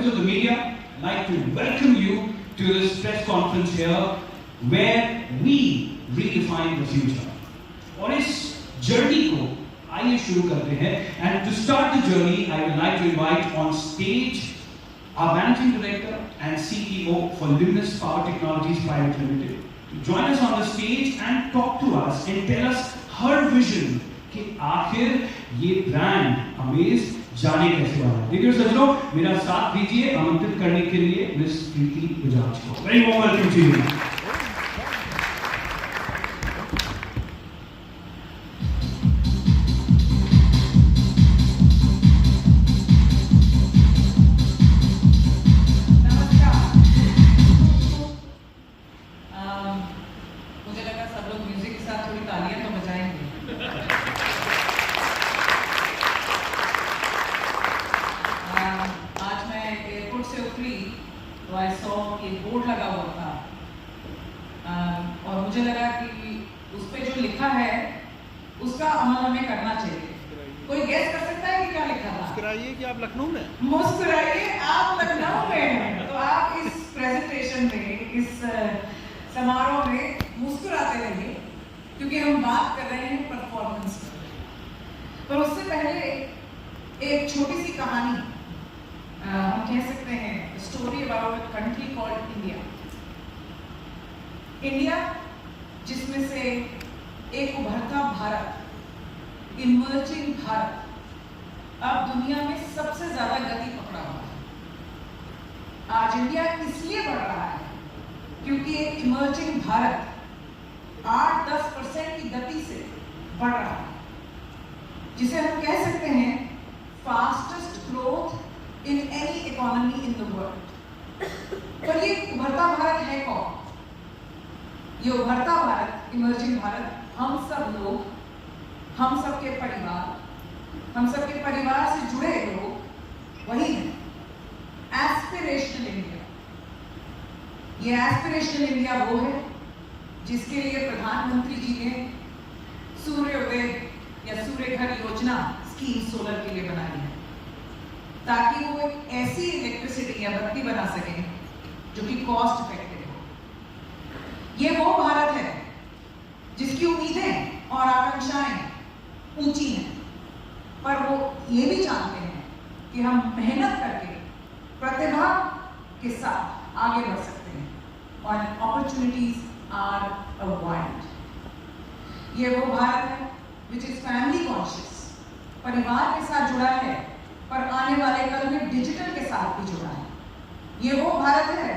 members of the media, I'd like to welcome you to this press conference here where we redefine the future. और इस journey को आइए शुरू करते हैं. And to start the journey, I would like to invite on stage our Managing Director and CEO for Limnos Power Technologies Private Limited to join us on the stage and talk to us and tell us her vision कि आखिर ये brand amaze जाने कैसे वाला है. देखिए सज्जनों, मेरा साथ दीजिए आमंत्रित करने के लिए मिस प्रीति बजाज को. Very warm welcome to you. मुझे लगा सब लोग म्यूजिक के साथ थोड़ी तालियां तो बजाएंगे. आज मैं एयरपोर्ट से उतरी तो आई सॉ ये बोर्ड लगा हुआ था और मुझे लगा कि उस पे जो लिखा है उसका अमल हमें करना चाहिए. कोई गेस कर सकता है कि क्या लिखा था? मुस्कुराइए कि आप लखनऊ में. मुस्कुराइए आप लखनऊ में हैं. तो आप इस प्रेजेंटेशन में, इस समारोह में मुस्कुराते रहिए क्योंकि हम बात कर रहे हैं परफॉर्मेंस पर उससे पहले एक छोटी सी कहानी हम कह सकते हैं, story about a country called India. India जिसमें से एक उभरता भारत, इमर्जिंग भारत अब दुनिया में सबसे ज्यादा गति पकड़ा हुआ है. आज इंडिया इसलिए बढ़ रहा है क्योंकि एक इमर्जिंग भारत 8-10% की गति से बढ़ रहा है, जिसे हम कह सकते हैं fastest growth in any economy in the world. पर ये उभरता भारत है कौन? ये उभरता भारत, इमर्जिंग भारत हम सब लोग, हम सबके परिवार, हम सबके परिवार से जुड़े लोग वही हैं. Aspirational India. ये एस्पिरेशनल इंडिया वो है जिसके लिए प्रधानमंत्री जी ने सूर्योदय या सूर्य घर योजना स्कीम सोलर के लिए बनाई है ताकि वो एक ऐसी इलेक्ट्रिसिटी या बत्ती बना सके जो कि कॉस्ट इफेक्टिव हो. ये वो भारत है जिसकी उम्मीदें और आकांक्षाएं ऊंची हैं, पर वो ये भी जानते हैं कि हम मेहनत करके प्रतिभा के साथ आगे बढ़ सकते हैं और अपॉर्चुनिटीज आर अ वाइड. ये वो भारत है विच इज फैमिली कॉन्शियस, परिवार के साथ जुड़ा है पर आने वाले कल में डिजिटल के साथ भी जुड़ा है. ये वो भारत है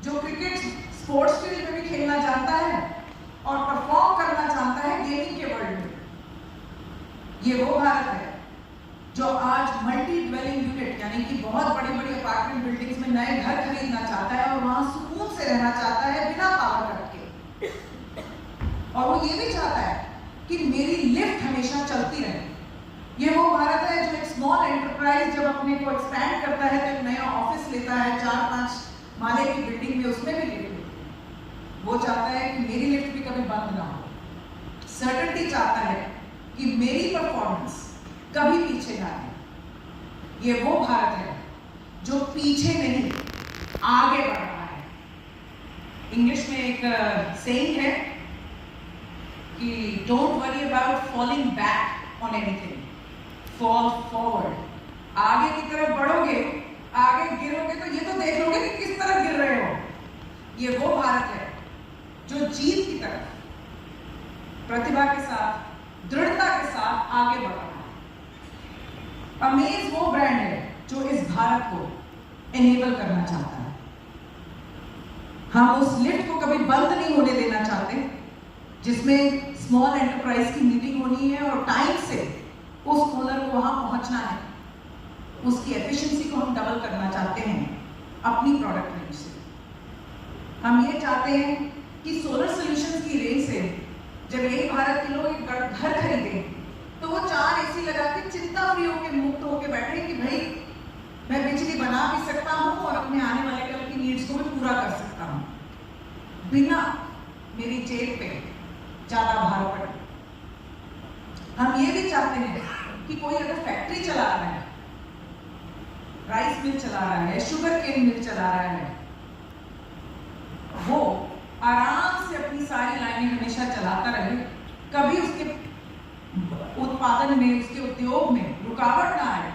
जो क्रिकेट स्पोर्ट्स फील्ड में भी खेलना जानता है और परफॉर्म करना चाहता है गेमिंग के वर्ल्ड में. ये वो भारत है जो आज मल्टी ड्वेलिंग यूनिट यानी कि बहुत बड़ी बड़ी अपार्टमेंट बिल्डिंग्स में नए घर खरीदना चाहता है और वहां सुकून से रहना चाहता है बिना पावर कट के. और वो ये भी चाहता है कि मेरी लिफ्ट हमेशा चलती रहे. ये वो भारत है जो एक स्मॉल एंटरप्राइज जब अपने को एक्सपैंड करता है तो एक नया ऑफिस लेता है 4-5 माले की बिल्डिंग में, उसमें भी लिफ्ट. वो चाहता है कि मेरी लिफ्ट भी कभी बंद ना हो. सर्टेनिटी चाहता है कि मेरी परफॉर्मेंस कभी पीछे ना आए. ये वो भारत है जो पीछे नहीं आगे बढ़ रहा है. इंग्लिश में एक सेइंग है कि don't worry about falling back on anything, fall forward. आगे की तरफ बढ़ोगे, आगे गिरोगे तो ये तो देख लोगे कि किस तरफ गिर रहे हो. ये वो भारत है जो जीत की तरफ प्रतिभा के साथ, दृढ़ता के साथ आगे बढ़ रहा है. अमेज वो ब्रांड है जो इस भारत को एनेबल करना चाहता है. हम उस लिफ्ट को कभी बंद नहीं होने देना चाहते जिसमें स्मॉल एंटरप्राइज की मीटिंग होनी है और टाइम से उस ओनर को वहां पहुंचना है. उसकी एफिशिएंसी को हम डबल करना चाहते हैं अपनी प्रोडक्ट रेंज से. हम ये चाहते हैं कि सोलर सॉल्यूशंस की रेंज से जब यही भारत के लोग एक घर खरीदें तो वो 4 एसी लगा के चिंता फ्री होकर, मुक्त होकर बैठे कि भाई मैं बिजली बना भी सकता हूँ और अपने आने वाले कल की नीड्स को भी पूरा कर सकता हूँ बिना मेरी जेब पे ज्यादा भार पड़े. हम ये भी चाहते हैं कि कोई अगर फैक्ट्री चला रहा है राइस मिल चला रहा है, शुगर केन मिल चला रहा है, वो आराम से अपनी सारी लाइनें हमेशा चलाता रहे, कभी उसके उत्पादन में, उसके उद्योग में रुकावट ना आए,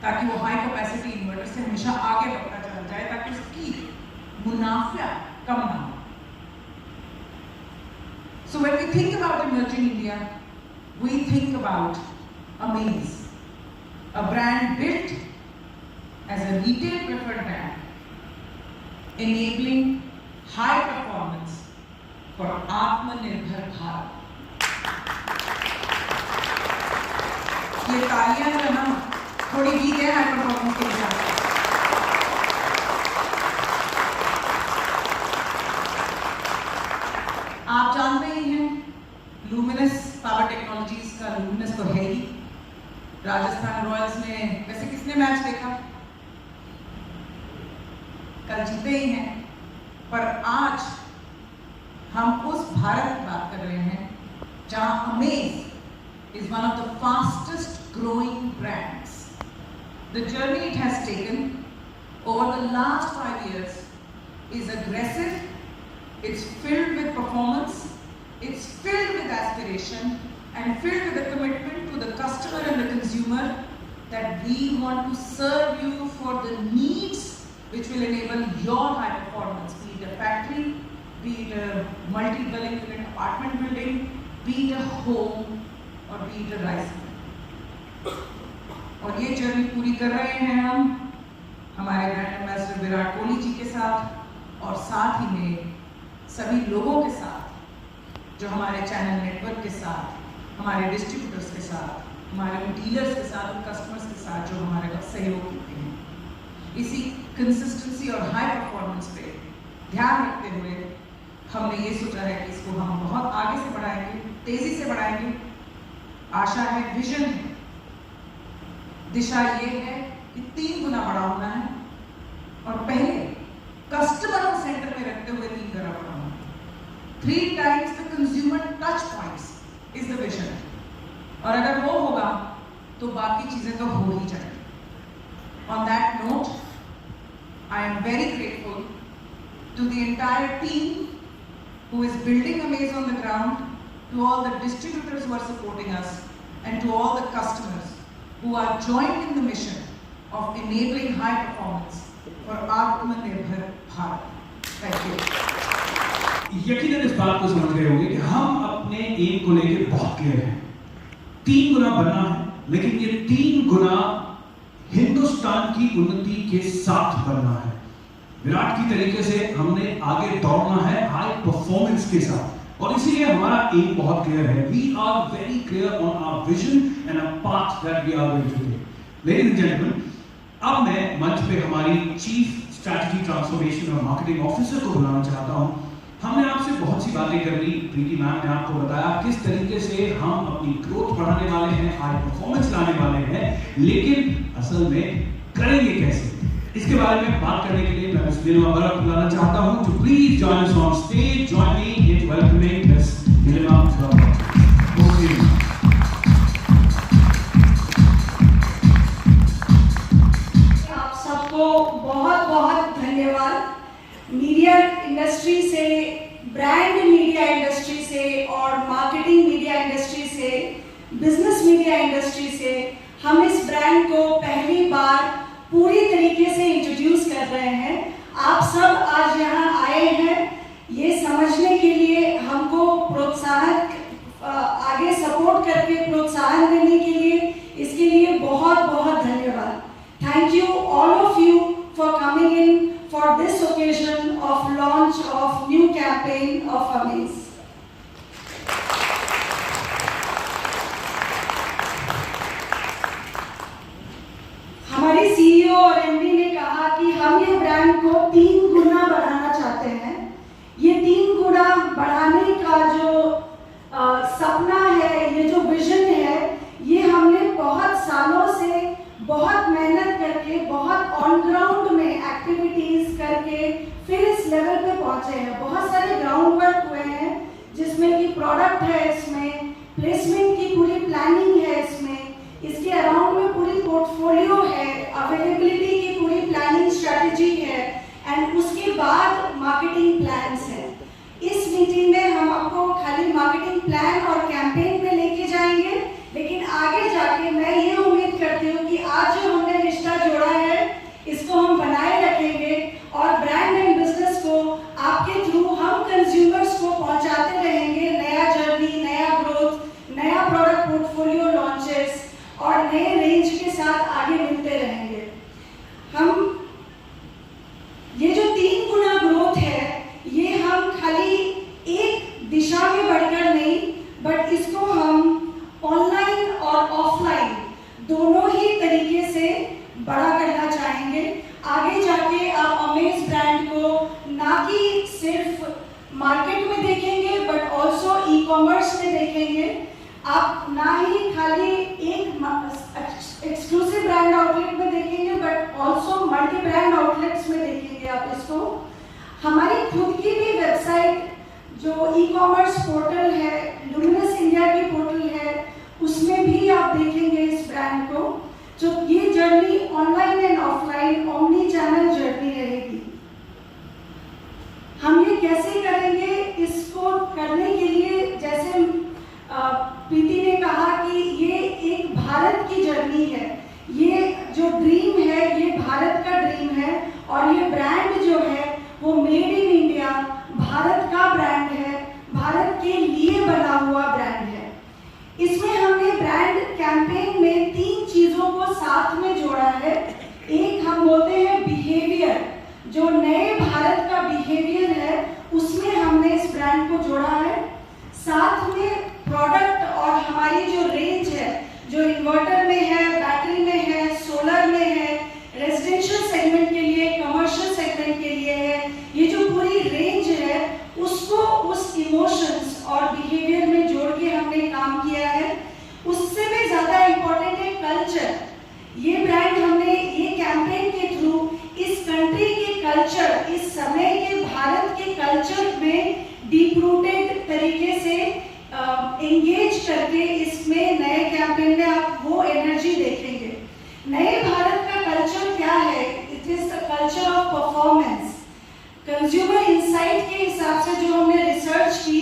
ताकि वो हाई कैपेसिटी इन्वर्टर से हमेशा आगे बढ़ता चला जाए, ताकि उसकी मुनाफा कम ना हो। So when we think about emerging India, we think about Amaze, a brand built as a retail preferred brand, enabling high performance for Atmanirbhar Bharat. ये तालियां जो ना थोड़ी वीक है हाई परफॉर्मेंस के लिए। आप जानते ही हैं लुमिनस पावर टेक्नोलॉजीज का लुमिनस तो है ही। राजस्थान रॉयल्स ने वैसे किसने मैच देखा, कल जीते ही हैं, पर आज हम उस भारत की बात कर रहे हैं जहां amaze is one of the fastest growing brands. The journey it has taken over the last 5 years is aggressive, it's filled with performance, it's filled with aspiration, and filled with a commitment to the customer and the consumer that we want to serve you for the needs which will enable your high performance, be it a factory, be it a multi-dwelling unit apartment building, be it a home, और be it a rice mill। और ये journey पूरी कर रहे हैं हम हमारे brand ambassador Virat Kohli ji के साथ, और साथ ही में सभी लोगों के साथ जो हमारे चैनल नेटवर्क के साथ, हमारे डिस्ट्रीब्यूटर्स के साथ, हमारे डीलर्स के साथ, कस्टमर्स के साथ जो हमारे पास सहयोग देते हैं। इसी कंसिस्टेंसी और हाई परफॉर्मेंस पे ध्यान रखते हुए हमने ये सोचा है कि इसको हम बहुत आगे से बढ़ाएंगे, तेजी से बढ़ाएंगे। आशा है, विजन है, दिशा ये है कि 3 गुना बड़ा होना है, और पहले कस्टमर को सेंटर में रखते हुए 3 गुना बड़ा होना है। 3 times the consumer touch points is the vision। और अगर वो होगा तो बाकी चीजें तो हो ही जाएंगी। On that note, I am very grateful to the entire team who is building Amaze on the ground, to all the distributors who are supporting us, and to all the customers who are joined in the mission of enabling high performance for Atmanirbhar Bharat. Thank you. यकीनन इस बात को समझ गए होंगे कि हम अपने एम को लेकर बहुत क्लियर हैं। 3 गुना बनना है, लेकिन ये 3 गुना हिंदुस्तान की उन्नति के साथ बनना है। विराट की तरीके से हमने आगे दौड़ना है हाई परफॉर्मेंस के साथ, और इसीलिए हमारा एम बहुत क्लियर है। We are very clear on our vision and a path that we are going to take. Ladies and gentleman, अब मैं मंच पे हमारी चीफ स्ट्रैटेजी ट्रांसफॉर्मेशन और मार्केटिंग ऑफिसर को बुलाना चाहता हूं। हमने आपसे बहुत सी बातें कर ली, प्रीति मैम ने आपको बताया किस तरीके से हम अपनी ग्रोथ बढ़ाने वाले हैं, हाई परफॉर्मेंस लाने वाले हैं, लेकिन असल में करेंगे कैसे, इसके बारे में बात करने के लिए मैं मिस नीलिमा बरा को बुलाना चाहता हूं to please join us on stage. Join me in welcoming miss Neelima Bara. आप सबको बहुत बहुत धन्यवाद। मीडिया इंडस्ट्री से, ब्रांड मीडिया इंडस्ट्री से और मार्केटिंग मीडिया इंडस्ट्री से, बिजनेस मीडिया इंडस्ट्री से हम इस ब्रांड को पहली बार पूरी तरीके से इंट्रोड्यूस कर रहे हैं। आप सब आज यहाँ आए हैं ये समझने के लिए, हमको प्रोत्साहन आगे सपोर्ट करके प्रोत्साहन देने के लिए, इसके लिए बहुत बहुत धन्यवाद। Thank you all of you for coming in for this occasion of launch of new campaign of amaze. हमारे सीईओ और एमडी ने कहा कि हम ये ब्रांड को 3 गुना बढ़ाना चाहते हैं। ये 3 गुना बढ़ाने का जो सपना है, ये जो विजन है, ये हमने बहुत सालों से बहुत मेहनत करके, बहुत ऑन ग्राउंड में एक्टिविटीज करके फिर इस लेवल पे पहुंचे हैं। बहुत सारे ग्राउंड वर्क हुए हैं जिसमें कि प्रोडक्ट है, इसमें प्लेसमेंट की पूरी प्लानिंग है, इसमें इसके अराउंड में पूरी पोर्टफोलियो है अवेलेबल मार्केटिंग प्लान्स हैं। इस मीटिंग में हम आपको खाली मार्केटिंग प्लान और कैंपेन में लेके जाएंगे, लेकिन आगे जाके मैं ये उम्मीद करती हूँ कि आज जो हमने रिश्ता जोड़ा है इसको हम बनाए रखेंगे और ब्रांड एंड बिजनेस को आपके थ्रू हम कंज्यूमर्स को पहुंचाते रहेंगे। नया जर्नी, नया ग्रोथ, नया प्रोडक्ट पोर्टफोलियो लॉन्चेस और नए रेंज के साथ आगे मिलते रहेंगे। हम ये जो 3 गुना ग्रोथ है ये हम खाली एक दिशा में बढ़कर नहीं, बट इसको हम ऑनलाइन और ऑफलाइन दोनों ही तरीके से बड़ा करना चाहेंगे। आगे जाके आप अमेज ब्रांड को ना कि सिर्फ मार्केट में देखेंगे बट ऑल्सो ई कॉमर्स में देखेंगे। आप ना ही खाली एक एक्सक्लूसिव ब्रांड आउटलेट में देखेंगे but also multi brand outlets में देखेंगे आप इसको। हमारी खुद की भी वेबसाइट जो ई कॉमर्स पोर्टल है, लुमिनस इंडिया की पोर्टल है, उसमें भी आप देखेंगे इस ब्रांड को। जो ये journey online and offline omni channel journey रहेगी। हम ये कैसे करेंगे, इसको करने के लिए जैसे प्रीति ने कहा कि ये एक भारत की जर्नी है। ये जो ड्रीम है ये भारत का ड्रीम है और ये ब्रांड जो है वो मेड इन इंडिया, भारत का ब्रांड है, भारत के लिए बना हुआ ब्रांड है। इसमें हमने ब्रांड कैंपेन में 3 चीजों को साथ में जोड़ा है। एक हम बोलते हैं बिहेवियर, जो नए भारत का बिहेवियर है उसमें हमने इस ब्रांड को जोड़ा है। साथ में प्रोडक्ट और हमारी जो रेंज है, जो इन्वर्टर में है, बैटरी में है, सोलर में है, रेजिडेंशियल सेगमेंट के लिए, कमर्शियल सेगमेंट के लिए है, ये जो पूरी रेंज है उसको उस इमोशंस और बिहेवियर में जोड़ के हमने काम किया है। उससे भी ज्यादा इंपॉर्टेंट है कल्चर। ये ब्रांड हमने ये कैंपेन के थ्रू इस कंट्री के कल्चर, इस समय के भारत के कल्चर में डीप रूटेड तरीके से एंगेज करके इसमें नए कैंपेन में आप वो एनर्जी देखेंगे। नए भारत का कल्चर क्या है? It is the culture of performance. Consumer insight के हिसाब से जो हमने रिसर्च की,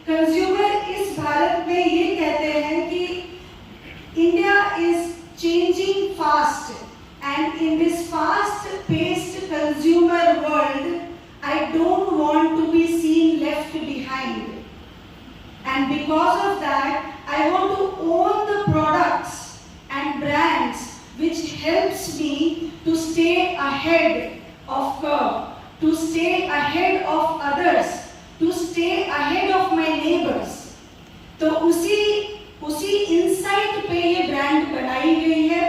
कंज्यूमर इस भारत में ये कहते हैं कि India is changing fast and in this fast paced consumer world I don't want to be seen left behind, and because of that I want to own the products and brands which helps me to stay ahead of curve, to stay ahead of others, to stay ahead of my neighbors। तो उसी insight पे ये brand बनाई गई है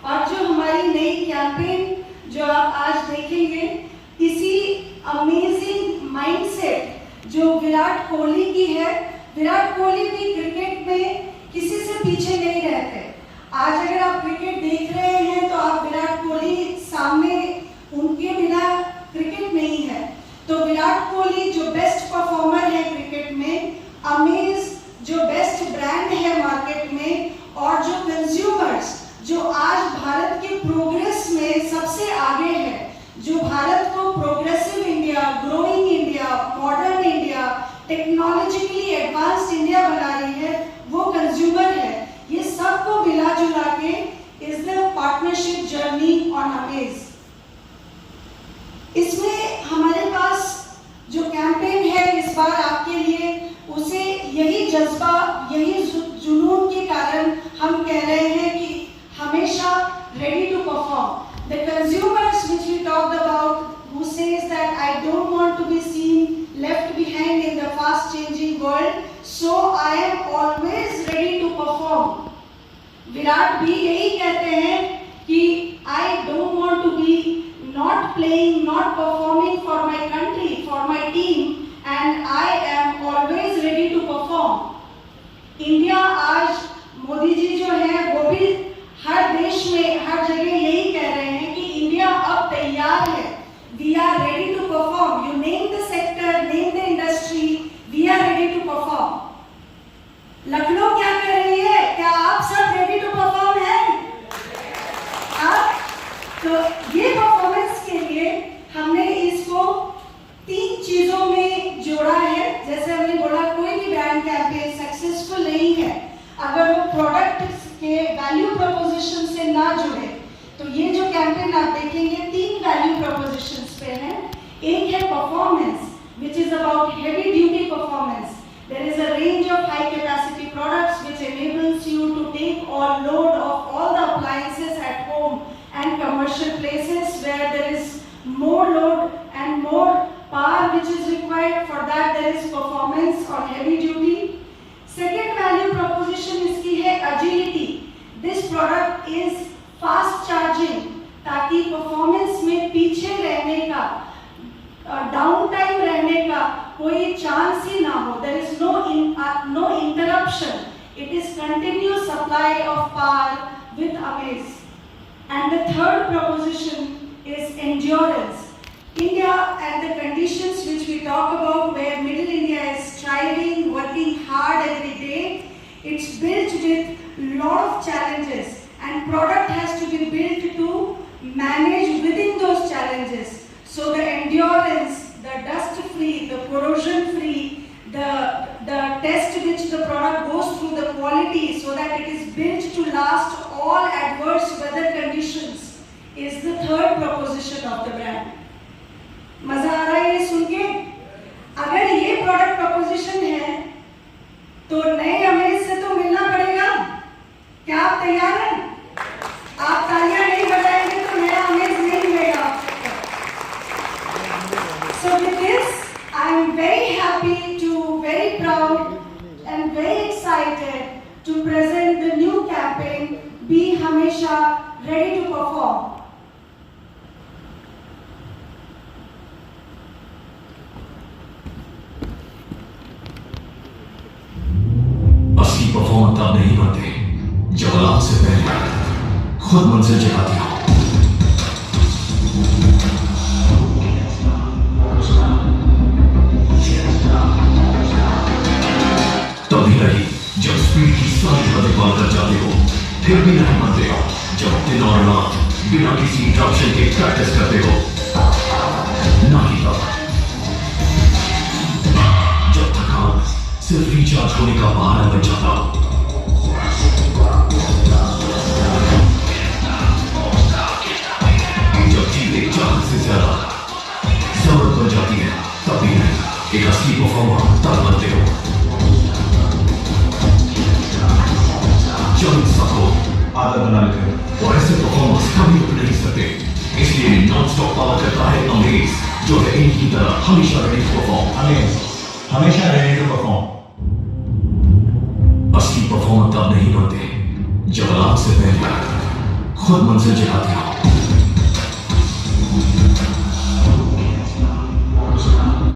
और जो हमारी नई कैंपेन जो आप आज देखेंगे, इसी अमेजिंग माइंडसेट जो विराट कोहली की है। विराट कोहली भी क्रिकेट में किसी से पीछे नहीं रहते। आज अगर आप क्रिकेट देख रहे हैं तो आप विराट कोहली सामने, उनके बिना क्रिकेट नहीं है। तो विराट कोहली जो बेस्ट परफॉर्मर है क्रिकेट में, अमेज जो बेस्ट ब्रांड है मार्केट में, और जो कंज्यूमर्स जो आज भारत के प्रोग्रेस में सबसे आगे है, जो भारत को progressive India, growing India, modern India, technologically advanced India बना रही है, वो कंज्यूमर है। ये सबको मिला जुला के is the partnership journey on amaze. इसमें हमारे पास जो कैंपेन है इस बार आपके लिए, उसे यही जज्बा, यही जुनून के कारण हम कह रहे हैं कि हमेशा ready to perform. The consumers which we talked about, who says that I don't want to be seen left behind in the fast changing world, so I am always ready to perform। Virat भी यही कहते हैं कि I don't want to be not playing, not performing for my country, for my team, and I am always ready to perform। India आज मोदी जी जो है वो भी हर देश में, हर जगह यही कह रहे हैं कि इंडिया अब तैयार है। We are ready to perform। You name the sector, name the industry, we are ready to perform। Lucknow क्या कर रही है? क्या आप सब ready to perform हैं? तो ये परफॉर्मेंस के लिए हमने इसको 3 चीजों एक है performance, which is about heavy duty performance. There is a range of high capacity products which enables you to take all load of all the appliances at home and commercial places where there is more load and more power which is required. For that there is performance on heavy duty. Second value proposition इसकी है agility. This product is fast charging, ताकि performance में पीछे रहने का, down time रहने का कोई चांस ही ना हो. There is no interruption. It is continuous supply of power with amaze. And the third proposition is endurance. India and the conditions which we talk about, where Middle India is striving, working hard every day, it's built with lot of challenges, and product has to be built to manage within those challenges. So the endurance, the dust-free, the corrosion-free, the test which the product goes through, the quality, so that it is built to last all adverse weather conditions, is the third proposition of the brand. मजा आ रहा है ये सुन के? अगर ये product preposition है तो नए अमेज से तो मिलना पड़ेगा. क्या आप तैयार हैं? आप तालियां नहीं बजाएंगे तो नया अमेज नहीं मिलेगा. So with this, I am very happy to, very proud and very excited to present the new campaign, Be Hamesha Ready to Perform. असली परफॉर्मर तब नहीं बनते जब अलार्म से पहले खुद मंजिल जगाती हो. तभी नहीं जब स्पीड की सारी हदें पार कर जाते हो. फिर भी नहीं मानते हो जब दिन और रात बिना किसी इंटरप्शन के प्रैक्टिस करते हो. नहीं तब जब थकान सिर्फ रिचार्ज होने का बहाना बन जाता. जब चीजें चाहत से ज्यादा जरूरत बन जाती है, तभी नहीं एक असली परफॉर्मर तब बनते हो जब सबको आदत बना लेते हो. और ऐसे परफॉर्मर्स कभी रुक नहीं सकते. इसलिए नॉन स्टॉप पावर करता है अमेज, जो है एक की तरह हमेशा रेडी टू परफॉर्म. अमेज हमेशा रेडी टू परफॉर्म. असली परफॉर्मर तब नहीं बनते जब अलार्म से पहले खुद मंजिल जगाते हो.